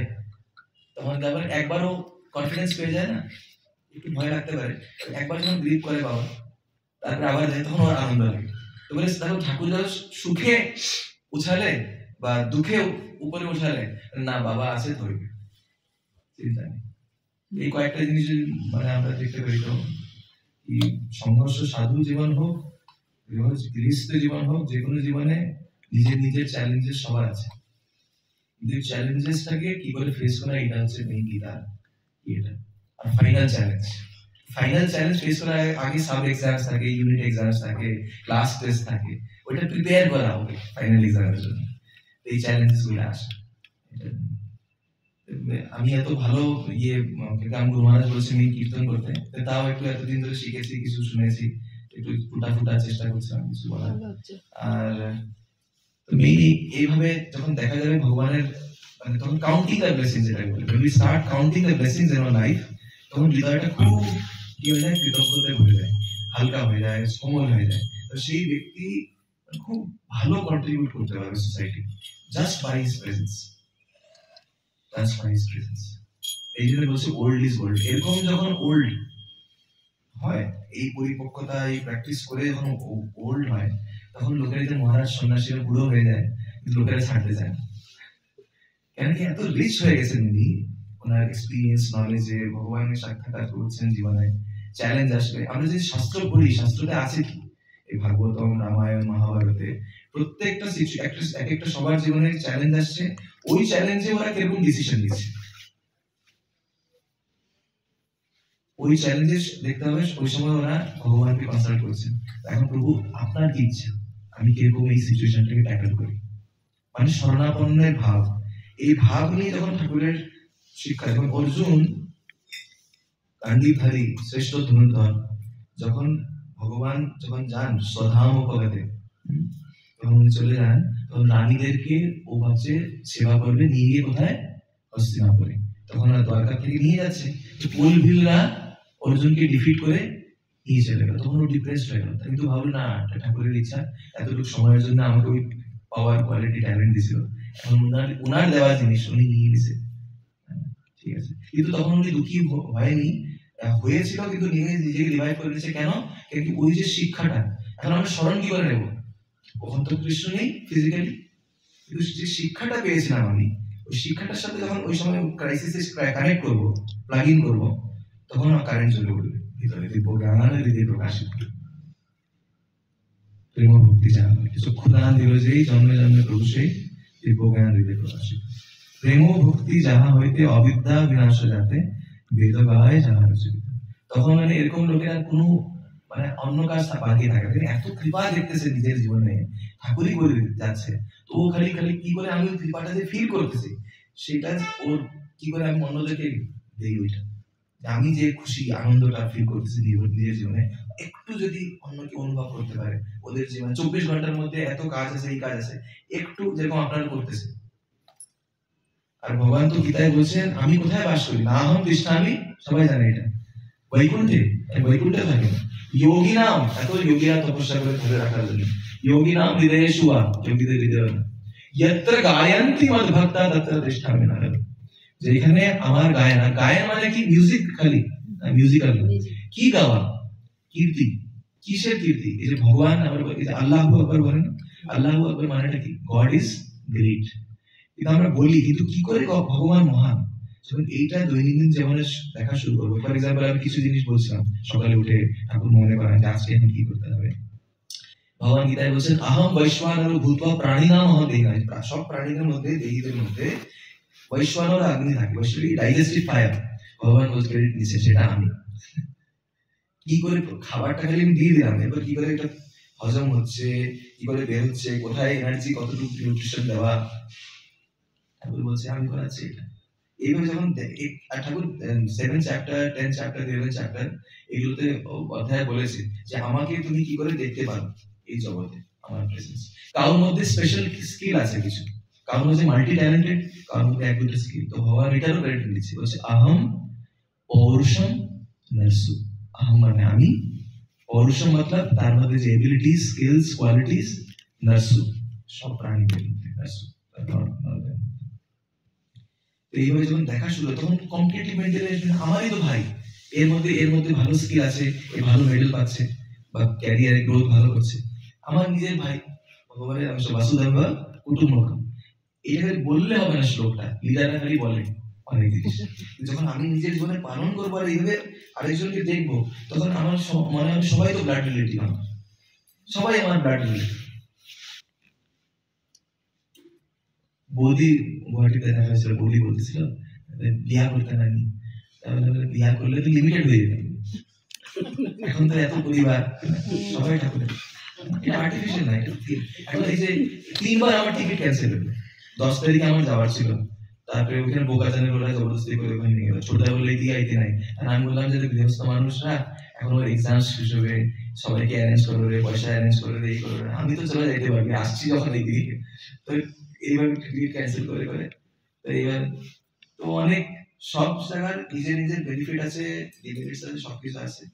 তখন তারপরে একবারও কনফিডেন্স পেয়ে যায় না, একটু ভয় রাখতে পারে, একবার যখন গ্রিপ করে বাবা, তারপরে আবার যায়, তখন ওর আনন্দ লাগে। তো বলে দেখো ঠাকুর যখন সুখে উঠালে বা দুঃখে উপরে উঠালে, না বাবা আছে ধরবে, চিন্তা নেই। এই কয়েকটা জিনিস মানে আমরা দেখতে পারি। তো এই সংঘর্ষ সাধু জীবন হোক, গৃহস্থ জীবন হোক, যে কোনো জীবনে নিজের নিজের চ্যালেঞ্জেস সবার আছে, কিন্তু চ্যালেঞ্জেসটাকে কি করে ফেস করা, এটা হচ্ছে মেইন গীতা। এটা আর ফাইনাল চ্যালেঞ্জ ফেস করার আগে সাব এক্সামস থাকে, ইউনিট এক্সামস থাকে, ক্লাস টেস্ট থাকে, ওইটা প্রিপেয়ার করা হবে ফাইনাল এক্সামের জন্য। এই চ্যালেঞ্জেস গুলো আসে। আমি এত ভালো গান গুরু মহারাজ বলছেন এই কীর্তন করতে, তাও একটু এতদিন ধরে শিখেছি, কিছু শুনেছি, একটু ফুটা চেষ্টা করছিলাম কিছু বলার। আর এইভাবে যখন দেখা যাবে ভগবানের, মানে তখন কাউন্টিং দ্য ব্লেসিংস, যেটা বলে when we start counting the blessings in our life, তখন হৃদয়টা খুব কি হয়ে যায়, কৃতজ্ঞতায় ভরে যায়, হালকা হয়ে যায়, কোমল হয়ে যায়। তো সেই ব্যক্তি খুব ভালো কন্ট্রিবিউট করতে পারবে society, just by his presence. এই জন্য বলছে ওল্ড ইজ গোল্ড। এরকম যখন ওল্ড হয়, এই পরিপক্কতা, এই প্র্যাকটিস করে যখন ওল্ড হয়, তখন লোকেরা যে মহারাজ সন্ন্যাসীরা বুড়ো হয়ে যায়, কিন্তু লোকেরা ছাড়তে চায় না, কেন কি এত রিচ হয়ে গেছেন উনি, ওনার এক্সপিরিয়েন্স নলেজে, ভগবানের সাক্ষাৎকার করছেন জীবনে। চ্যালেঞ্জ আসবে, আমরা যে শাস্ত্র পড়ি, শাস্ত্রতে আছে কি, এই ভাগবতম, রামায়ণ, মহাভারতে প্রত্যেকটা এক একটা সবার জীবনে চ্যালেঞ্জ আসছে, ওই চ্যালেঞ্জে ওরা কিরকম ডিসিশন নিচ্ছে, ওই চ্যালেঞ্জে দেখতে হবে। ওই সময় ওরা ভগবানকে কনসাল্ট করছেন, এখন প্রভু আপনার কি ইচ্ছা, আমি কিরকম এই সিচুয়েশনটাকে ট্যাকল করি, মানে শরণাপন্নের ভাব। এই ভাব নিয়ে যখন ঠাকুরের শিক্ষা, যখন অর্জুন কান্দিধারী শ্রেষ্ঠ ধনুর্ধর, যখন ভগবান যখন যান স্বধাম উপগতে, তখন উনি চলে যান, তখন রানীদেরকে ও ভাবছে সেবা করবে, নিয়ে গিয়ে কোথায়, হস্তিনাপুরে। তখন আর দ্বারকা থেকে নিয়ে যাচ্ছে, কুলভিলরা অর্জুনকে ডিফিট করে নিয়ে চলে গেল, তখন ও ডিপ্রেসড হয়ে গেল। কিন্তু ভাবলো না, ঠাকুরের ইচ্ছা, এতটুকু সময়ের জন্য আমাকে ওই পাওয়ার কোয়ালিটি ট্যালেন্ট দিছিল, এখন ওনার দেওয়া জিনিস উনি নিয়ে নিছে, ঠিক আছে। কিন্তু তখন উনি দুঃখী হয়নি, হয়েছিল, কিন্তু নিজেকে রিভাইভ করে নিয়েছে। কেন? কিন্তু ওই যে শিক্ষাটা এখন আমরা স্মরণ কি করে নেব? ওখান তো কৃষ্ণ নেই ফিজিক্যালি, কিন্তু যে শিক্ষাটা পেয়েছিলাম আমি, ওই শিক্ষাটার সাথে যখন ওই সময় ক্রাইসিসে কানেক্ট করবো, প্লাগ ইন করবো, তখন কারেন্ট চলে উঠবে ভিতরে, দিব্য জ্ঞান হৃদয় প্রকাশিত। প্রেম ভক্তি যাহা হইতে চক্ষুদান দিল যেই, জন্মে জন্মে প্রভু সেই, দিব্য জ্ঞান হৃদয় প্রকাশিত। প্রেম ভক্তি যাহা হইতে অবিদ্যা বিনাশ যাতে, বেদ গায় যাহা রচিত। তখন মানে এরকম লোকের আর কোনো মানে অন্য কাজ বাকি থাকে, এত কৃপা দেখতেছে নিজের জীবনে, ঠাকুরই করে যাচ্ছে, তো ও খালি খালি কি করে আমি ওই কৃপাটা যে ফিল করতেছি, সেটা ওর কি করে আমি অন্যদেরকে দেই, ওইটা আমি যে খুশি আনন্দটা ফিল করতেছি নিজের জীবনে, একটু যদি অন্যকে অনুভব করতে পারে, ওদের জীবনে 24 ঘন্টার মধ্যে এত কাজ আছে, এই কাজ আছে, একটু যেরকম আপনারা করতেছে। আর ভগবান তো গীতায় বলছেন আমি কোথায় বাস করি, না হম তৃষ্ণামি, সবাই জানে এটা, বৈকুণ্ঠে, বৈকুণ্ঠে থাকে। যোগী নাম, এত যোগীরা তপস্যা করে ধরে রাখার জন্য, যোগী নাম হৃদয়ে শুয়া, যোগীদের হৃদয়, যত্র গায়ন্তি মদ ভক্তা তত্র তিষ্ঠামি নারদ। যেখানে আমার গায়ন, গায়ন মানে কি? মিউজিক, খালি মিউজিক্যাল, কি গাওয়া? কীর্তি। কিসের কীর্তি? এই যে ভগবান, এই যে আল্লাহু আকবার বলেন, আল্লাহু আকবার মানেটা কি? God is great. কিন্তু আমরা বলি, কিন্তু কি করে ভগবান মহান? যখন এইটা দৈনন্দিন জীবনে দেখা শুরু করবো, ফর এক্সাম্পল আমি কিছু জিনিস বলছিলাম, সকালে উঠে ঠাকুর মনে করেন যে আজকে এখন কি করতে হবে। ভগবান গীতায় বলছেন আহম বৈশ্বানর ভূত্বা প্রাণিনাম দেহ, সব প্রাণীদের মধ্যে, দেহীদের মধ্যে বৈশ্বানর আগ্নি থাকে, বৈশ্বানী ডাইজেস্টিভ ফায়ার, ভগবান বলছে ক্রেডিট নিচ্ছে, সেটা আমি। কি করে খাবারটা খালি আমি দিয়ে দিলাম, এবার কি করে এটা হজম হচ্ছে, কি করে বের হচ্ছে, কোথায় এনার্জি, কতটুকু নিউট্রিশন দেওয়া, ঠাকুর বলছে আমি করাচ্ছি এটা। এইভাবে যখন ঠাকুর 7 চ্যাপ্টার, 10 চ্যাপ্টার, 11 চ্যাপ্টার এগুলোতে অধ্যায় বলেছে যে আমাকে তুমি কি করে দেখতে পারো এই জগতে, আমার প্রেজেন্স। কারোর মধ্যে স্পেশাল স্কিল আছে কিছু, কারোর মধ্যে মাল্টি ট্যালেন্টেড, কারোর মধ্যে এক দুটো স্কিল, তো ভগবান এটারও ক্রেডিট দিচ্ছে, বলছে আহম পৌরুষম নরসু। আহম মানে আমি, পৌরুষম মতলব তার মধ্যে যে এবিলিটিস, স্কিলস, কোয়ালিটিস, নরসু সব প্রাণীদের মধ্যে নরসু। এইভাবে যখন দেখা শুরু, তখন কমপ্লিটলি মেন্টালি আমারই তো ভাই, এর মধ্যে ভালো স্কিল আছে, এ ভালো মেডেল পাচ্ছে বা ক্যারিয়ারে গ্রোথ ভালো করছে, আমার নিজের ভাই, ভগবানের অংশ, বাসুদেব কুটুম্বকম। এটা বললে হবে না, শ্লোকটা লিডাররা খালি বলে অনেক জিনিস, যখন আমি নিজের জীবনে পালন করবো আর এইভাবে আরেকজনকে দেখবো, তখন আমার মনে হয় সবাই তো ব্লাড রিলেটিভ, আমার সবাই আমার ব্লাড রিলেটিভ। বৌদি গুয়াহাটিতে দেখা হয়েছিল, বৌদি বলতেছিল বিয়া করতে নাকি, তাহলে বিয়া করলে তো লিমিটেড হয়ে যাবে, এখন তো এত পরিবার, সবাই ঠাকুরের, এটা আর্টিফিশিয়াল না, এটা এখন এই যে 3 বার আমার টিকিট ক্যান্সেল হলো, 10 তারিখে আমার যাওয়ার ছিল, তারপরে ওখানে বোকাজানের ওরা জবরদস্তি করে ওখানে নিয়ে গেল, ছোটদা বললে দিয়ে আইতে নাই, আর আমি বললাম যে গৃহস্থ মানুষরা এখন ওর এক্সাম শেষ হবে, সবাইকে অ্যারেঞ্জ করবে, পয়সা অ্যারেঞ্জ করবে, এই করবে, আমি তো চলে যাইতে পারবি, আসছি যখন এইদিকে, তো এইভাবে টিকিট ক্যান্সেল করে করে, তো এইবার তো অনেক সব জায়গার নিজের নিজের বেনিফিট আছে, ডিমেরিটস আছে, সবকিছু আছে,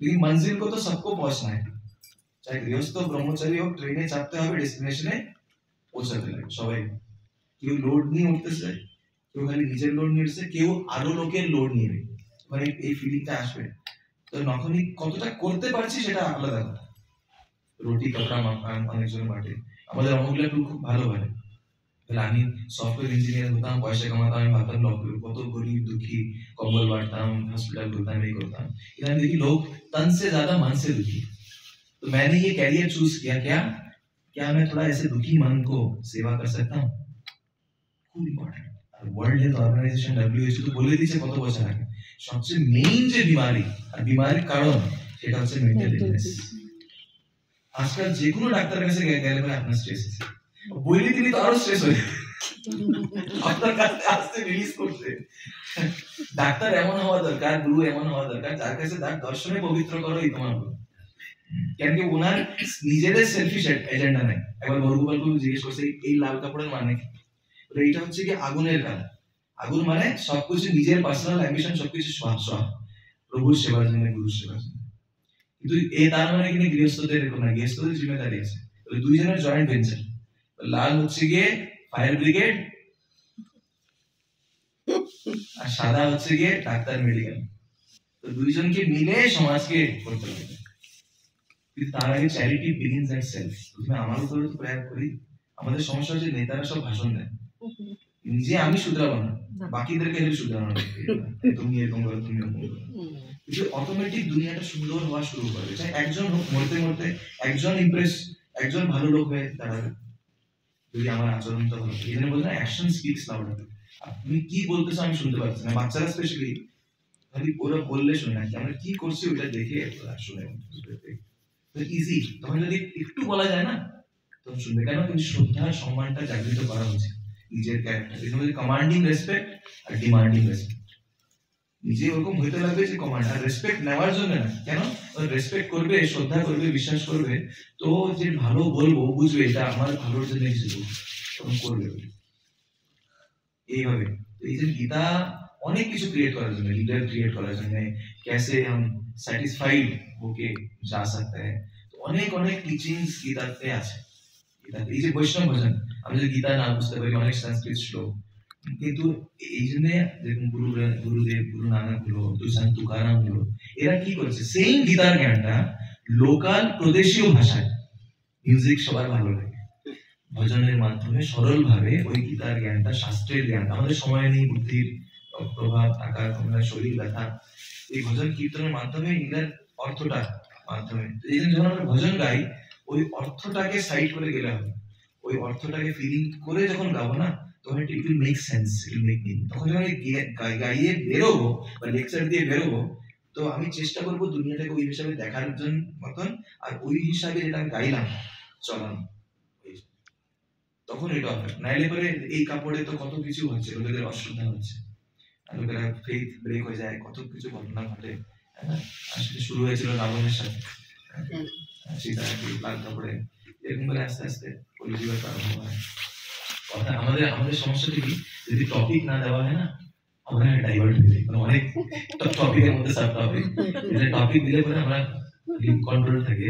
लेकिन मंजिल को तो सबको पहुंचना है, चाहे गृहस्थ ब्रह्मचारी हो, ट्रेने चापते হবে ডেস্টিনেশনে পৌঁছাতে লাগে সবাই, কেউ লোড নিয়ে উঠতেছে, কেউ খালি নিজের লোড নিয়েছে, কেউ আরো লোকের লোড নিয়ে নেবে, মানে এই ফিলিংটা আসবে, তো নখনি কতটা করতে পারছি সেটা আলাদা কথা। রুটি কাপড়া মাখান অনেকজন বাটে, আমাদের অমুকলা খুব ভালো হয়, তাহলে আমি সফটওয়্যার ইঞ্জিনিয়ার হতাম, পয়সা কামাতাম, আমি ভাবতাম কত গরিব দুঃখী, কম্বল বাঁটতাম, हॉस्पिटल घूमता मैं करता, इधर देखिए लोग तन से ज्यादा मन से दुखी, तो मैंने ये कैरियर चूज किया, क्या मैं थोड़ा ऐसे दुखी मन को सेवा कर सकता हूँ, খুব ইম্পর্টেন্ট। আর ওয়ার্ল্ড হেলথ অর্গানাইজেশন WHO তো বলে দিয়েছে কত বছর আগে, সবচেয়ে মেইন যে বিমারি আর বিমারির কারণ সেটা হচ্ছে মেন্টাল ইলনেস। আজকাল যে কোনো ডাক্তারের কাছে গেলে পরে আপনার স্ট্রেস আছে, বইলে তিনি তো আরো স্ট্রেস হয়ে আপনার কাছে আসতে রিলিজ করতে। ডাক্তার এমন হওয়া দরকার, গুরু এমন হওয়া দরকার যার কাছে তার দর্শনে পবিত্র করো এই তোমার গুরু, কেন কি ওনার নিজেদের সেলফিশ এজেন্ডা নাই। একবার গরুগোপালকে জিজ্ঞেস করছে এই লাল কাপড়ের মানে কি, এইটা হচ্ছে কি আগুনের কালার, আগুন মানে সবকিছু নিজের পার্সোনাল অ্যাম্বিশন, সবকিছু সোয়া প্রভুর সেবার জন্য, গুরুর সেবার জন্য, কিন্তু এ তার মানে কিনা গৃহস্থদের এরকম না, গৃহস্থদের জিম্মেদারি আছে, দুইজনের জয়েন্ট ভেঞ্চার, লাল হচ্ছে গিয়ে ফায়ার ব্রিগেড, আর সাদা হচ্ছে গিয়ে ডাক্তার মেডিকেল। তো দুইজনকে মিলে সমাজকে করতে হবে। কিন্তু তার আগে চ্যারিটি বিগিনস অ্যাট সেলফ। তুমি আমার উপরে তো প্রেয়ার করি। আমাদের সমস্যা হচ্ছে নেতারা সব ভাষণ দেয়, নিজে আমি শুধরাবো না, বাকিদেরকে হেল্প শুধরানো, তুমি এরকম করো, তুমি এরকম করো। কিন্তু অটোমেটিক দুনিয়াটা সুন্দর হওয়া শুরু করবে। চাই একজন হোক, মরতে মরতে একজন ইমপ্রেস, একজন ভালো লোক হয়ে দাঁড়াবে যদি আমার আচরণটা ভালো। এই জন্য বলতে অ্যাকশন স্পিক্স লাউডার। তুমি কি বলতেছো আমি শুনতে পাচ্ছি না, বাচ্চারা স্পেশালি খালি ওরা বললে শুনে না, আমরা কি করছি ওটা দেখে শুনে ইজি। তখন যদি একটু বলা যায় না তখন শুনবে। কেন? কিন্তু শ্রদ্ধা সম্মানটা জাগৃত করা হচ্ছে নিজের ক্যারেক্টার। কমান্ডিং রেসপেক্ট আর ডিমান্ডিং রেসপেক্ট। নিজে ওরকম হইতে লাগবে যে কমান্ড, আর রেসপেক্ট নেওয়ার জন্য না। কেন? রেসপেক্ট করবে, শ্রদ্ধা করবে, বিশ্বাস করবে, তো যে ভালো বলবো বুঝবে এটা আমার ভালোর জন্য কিছু তখন করবে এইভাবে। এই যে গীতা অনেক কিছু ক্রিয়েট করার জন্য, লিডার ক্রিয়েট করার জন্য, कैसे हम স্যাটিসফাইড होके जा सकते हैं, অনেক অনেক টিচিংস গীতাতে আছে। গীতাতে এই যে বৈষ্ণব ভজন, আমি যদি গীতা না বুঝতে পারি, অনেক সংস্কৃত শ্লোক, কিন্তু এই জন্য দেখুন গুরুদেব, গুরু নানক হলো, সন্ত তুকারাম হলো, এরা কি করেছে সেম গীতার জ্ঞানটা লোকাল প্রদেশীয় ভাষায়, মিউজিক সবার ভালো লাগে, ভজনের মাধ্যমে সরল ভাবে ওই গীতার জ্ঞানটা, শাস্ত্রের জ্ঞানটা, আমাদের সময় নেই, বুদ্ধির প্রভাব, আকার, আমরা শরীর ব্যথা, এই ভজন কীর্তনের মাধ্যমে এটার অর্থটা মাধ্যমে, এই জন্য যখন আমরা ভজন গাই ওই অর্থটাকে সাইড করে গেলে হবে, ওই অর্থটাকে ফিলিং করে যখন গাবো না তখন it will make sense, it will make meaning. তখন যখন গাইয়ে বেরোবো বা লেকচার দিয়ে বেরোবো, তো আমি চেষ্টা করবো দুনিয়াটাকে ওই হিসাবে দেখার জন্য মতন, আর ওই হিসাবে যেটা আমি গাইলাম চলানো, তখন এটা হবে। নাইলে পরে এই কাপড়ে তো কত কিছু হচ্ছে, লোকেদের অশ্রদ্ধা হচ্ছে, লোকেরা ফেথ ব্রেক হয়ে যায়, কত কিছু ঘটনা ঘটে। আসলে শুরু হয়েছিল রাবণের সাথে, সীতা লাল কাপড়ে, এরকম করে আস্তে আস্তে পরিবার প্রারম্ভ হয়। কথা আমাদের সমস্যাটা কি, যদি টপিক না দেওয়া হয় না আমরা ডাইভার্ট হয়ে যাই, মানে অনেক টপিকের মধ্যে সাব টপিক, টপিক দিলে পরে আমরা কন্ট্রোল থাকে।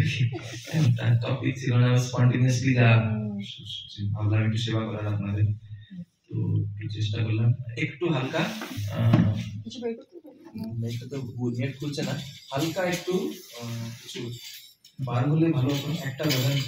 টপিক ছিল না, স্পন্টেনিয়াসলি যা ভাবলাম একটু সেবা করার আপনাদের, তো চেষ্টা করলাম একটু হালকা, নেটটা তো নেট খুলছে না, হালকা একটু কিছু বার হলে ভালো হতো। একটা ভজন